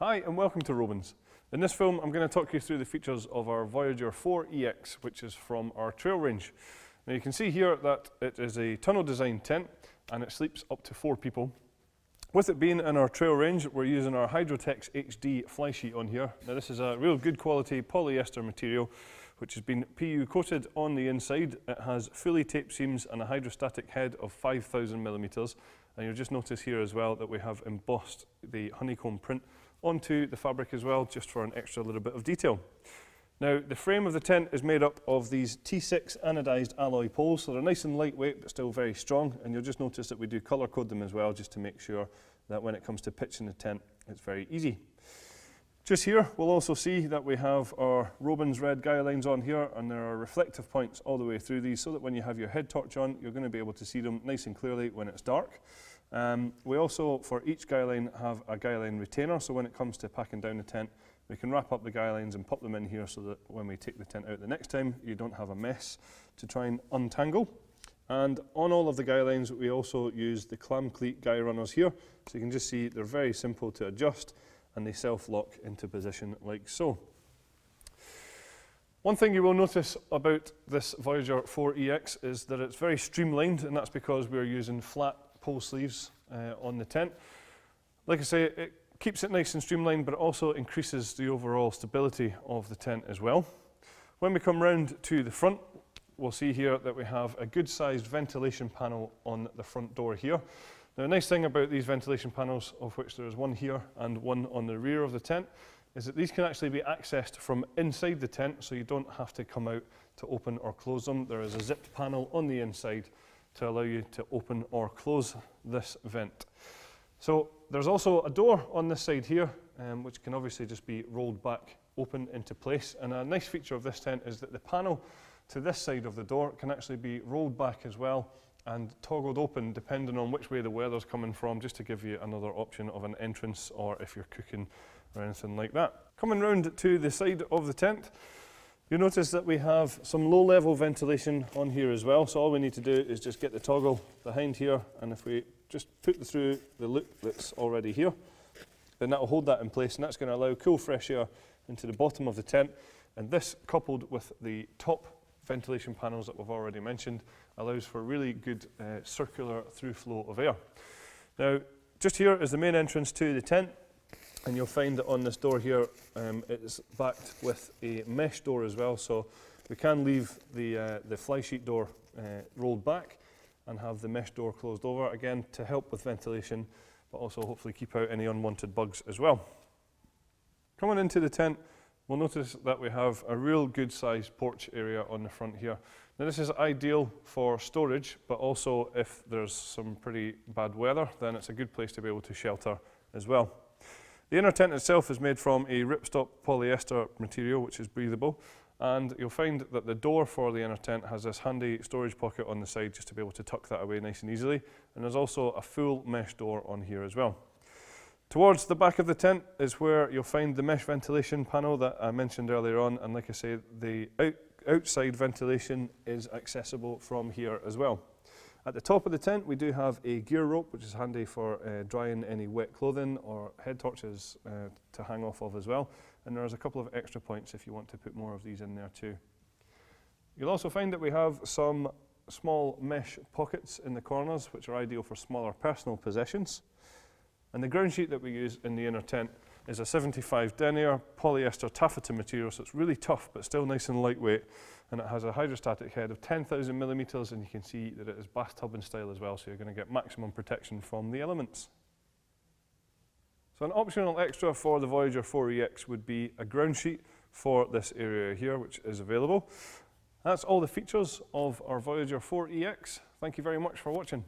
Hi and welcome to Robens. In this film I'm going to talk you through the features of our Voyager 4EX, which is from our trail range. Now you can see here that it is a tunnel design tent and it sleeps up to 4 people. With it being in our trail range, we're using our Hydrotex HD fly sheet on here. Now this is a real good quality polyester material which has been PU coated on the inside. It has fully taped seams and a hydrostatic head of 5,000 millimeters. And you'll just notice here as well that we have embossed the honeycomb print onto the fabric as well, just for an extra little bit of detail. Now the frame of the tent is made up of these T6 anodized alloy poles, so they're nice and lightweight but still very strong, and you'll just notice that we do colour code them as well, just to make sure that when it comes to pitching the tent it's very easy. Just here we'll also see that we have our Robens red guy lines on here, and there are reflective points all the way through these so that when you have your head torch on you're going to be able to see them nice and clearly when it's dark. We also, for each guy line, have a guy line retainer, so when it comes to packing down the tent we can wrap up the guy lines and pop them in here so that when we take the tent out the next time you don't have a mess to try and untangle. And on all of the guy lines we also use the clam cleat guy runners here, so you can just see they're very simple to adjust and they self-lock into position like so. One thing you will notice about this Voyager 4EX is that it's very streamlined, and that's because we're using flat pole sleeves on the tent. Like I say, it keeps it nice and streamlined, but it also increases the overall stability of the tent as well. When we come round to the front, we'll see here that we have a good sized ventilation panel on the front door here. Now, a nice thing about these ventilation panels, of which there is one here and one on the rear of the tent, is that these can actually be accessed from inside the tent, so you don't have to come out to open or close them. There is a zipped panel on the inside to allow you to open or close this vent. So there's also a door on this side here, which can obviously just be rolled back open into place. And a nice feature of this tent is that the panel to this side of the door can actually be rolled back as well and toggled open depending on which way the weather's coming from, just to give you another option of an entrance or if you're cooking or anything like that. Coming round to the side of the tent, you'll notice that we have some low-level ventilation on here as well, so all we need to do is just get the toggle behind here, and if we just put it through the loop that's already here, then that will hold that in place, and that's going to allow cool fresh air into the bottom of the tent. And this, coupled with the top ventilation panels that we've already mentioned, allows for really good circular through flow of air. Now, just here is the main entrance to the tent, and you'll find that on this door here it's backed with a mesh door as well, so we can leave the fly sheet door rolled back and have the mesh door closed over, again to help with ventilation, but also hopefully keep out any unwanted bugs as well. Coming into the tent, we'll notice that we have a real good sized porch area on the front here. Now this is ideal for storage, but also if there's some pretty bad weather, then it's a good place to be able to shelter as well. The inner tent itself is made from a ripstop polyester material which is breathable, and you'll find that the door for the inner tent has this handy storage pocket on the side just to be able to tuck that away nice and easily, and there's also a full mesh door on here as well. Towards the back of the tent is where you'll find the mesh ventilation panel that I mentioned earlier on, and like I say, the outside ventilation is accessible from here as well. At the top of the tent we do have a gear rope, which is handy for drying any wet clothing or head torches to hang off of as well, and there's a couple of extra points if you want to put more of these in there too. You'll also find that we have some small mesh pockets in the corners which are ideal for smaller personal possessions. And the ground sheet that we use in the inner tent is a 75 denier polyester taffeta material, so it's really tough but still nice and lightweight, and it has a hydrostatic head of 10,000 millimeters, and you can see that it is bathtub in style as well, so you're going to get maximum protection from the elements. So an optional extra for the Voyager 4EX would be a ground sheet for this area here, which is available. That's all the features of our Voyager 4EX. Thank you very much for watching.